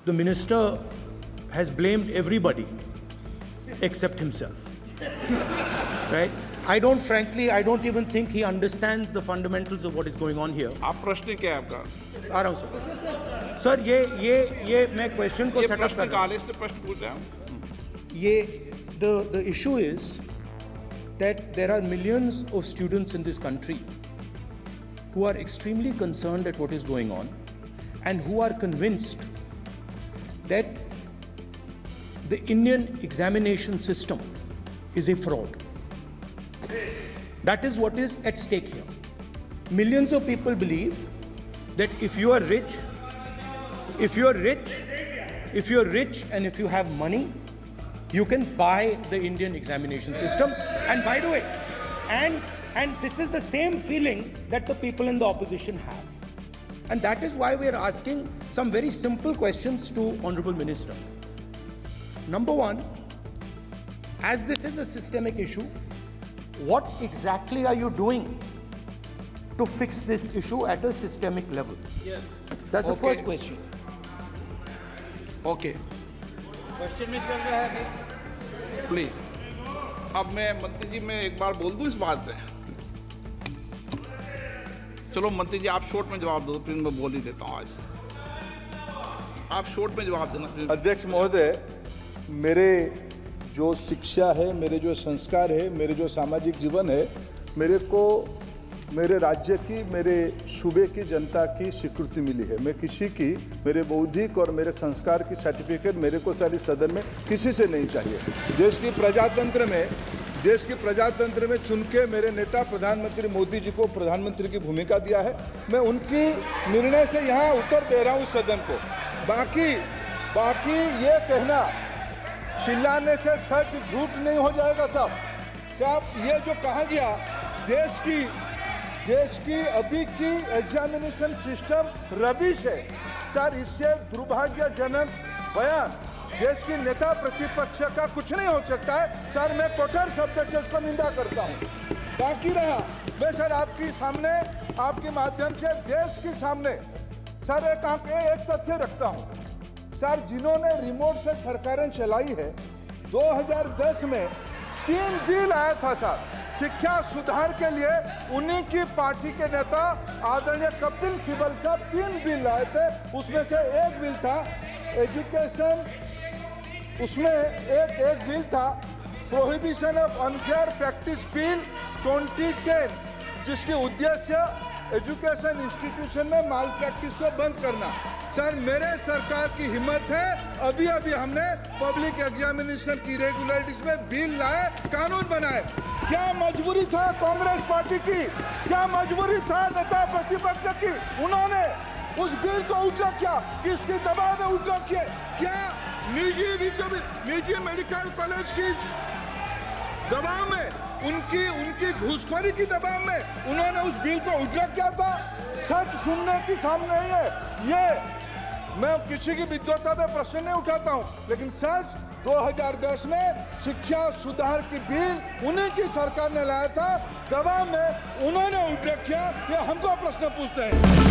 the minister has blamed everybody except himself. Right? I don't even think he understands the fundamentals of what is going on here. आप प्रश्न क्या है आपका? आ रहा हूँ sir. ये मैं क्वेश्चन को सेटअप कर रहा हूँ। इसलिए प्रश्न पूछ रहा हूँ। The issue is that there are millions of students in this country who are extremely concerned at what is going on and who are convinced that the Indian examination system is a fraud. That is what is at stake here. Millions of people believe that if you are rich and if you have money, you can buy the Indian examination system. And by the way, and this is the same feeling that the people in the opposition have. And that is why we are asking some very simple questions to Honorable Minister. Number one, as this is a systemic issue, what exactly are you doing to fix this issue at a systemic level? Yes. That's the first question. Okay, question में चल रहा है please. अब मैं मंत्री जी मैं एक बार बोल दूं इस बात पे। चलो मंत्री जी आप शॉर्ट में जवाब दो, फिर मैं बोल ही देता हूँ। आज आप शॉर्ट में जवाब देना। अध्यक्ष महोदय, मेरे जो शिक्षा है, मेरे जो संस्कार है, मेरे जो सामाजिक जीवन है, मेरे को मेरे राज्य की, मेरे सूबे की जनता की स्वीकृति मिली है। मैं किसी की, मेरे बौद्धिक और मेरे संस्कार की सर्टिफिकेट मेरे को सारी सदन में किसी से नहीं चाहिए। देश की प्रजातंत्र में चुन के मेरे नेता प्रधानमंत्री मोदी जी को प्रधानमंत्री की भूमिका दिया है। मैं उनकी निर्णय से यहाँ उत्तर दे रहा हूँ सदन को। बाकी ये कहना चिल्लाने से सच झूठ नहीं हो जाएगा साहब। ये जो कहा गया देश की अभी की एग्जामिनेशन सिस्टम रबिश है सर, इससे दुर्भाग्यजनक बयान देश की नेता प्रतिपक्ष का कुछ नहीं हो सकता है सर। मैं कठोर शब्द से उसको निंदा करता हूँ। बाकी रहा, मैं सर आपके सामने, आपके माध्यम से देश के सामने सर एक तथ्य रखता हूँ सर। जिन्होंने रिमोट से सरकारें चलाई है, 2010 में 3 बिल आया था सर शिक्षा सुधार के लिए। उन्हीं की पार्टी के नेता आदरणीय कपिल सिब्बल साहब 3 बिल लाए थे। उसमें से एक बिल था एजुकेशन, उसमें एक बिल था prohibition of unfair practice bill 2010, जिसके उद्देश्य एजुकेशन इंस्टीट्यूशन में माल प्रैक्टिस को बंद करना। सर मेरे सरकार की हिम्मत है, अभी हमने पब्लिक एग्जामिनेशन की रेगुलरिटीज में बिल लाए, कानून बनाए। क्या मजबूरी था कांग्रेस पार्टी की, क्या मजबूरी था नेता प्रतिपक्ष की? उन्होंने उस बिल को उठा किया, किसके दबाव में उठा किया? क्या निजी मेडिकल कॉलेज की दबाव में, उनकी घूसखोरी की दबाव में उन्होंने उस बिल को उठा किया था? सच सुनने की सामने ही है। ये मैं किसी की विद्वता पे प्रश्न नहीं उठाता हूं, लेकिन सच 2010 में शिक्षा सुधार की बिल उन्हीं की सरकार ने लाया था, दबाव में उन्होंने उठ किया। ये हमको प्रश्न पूछते हैं।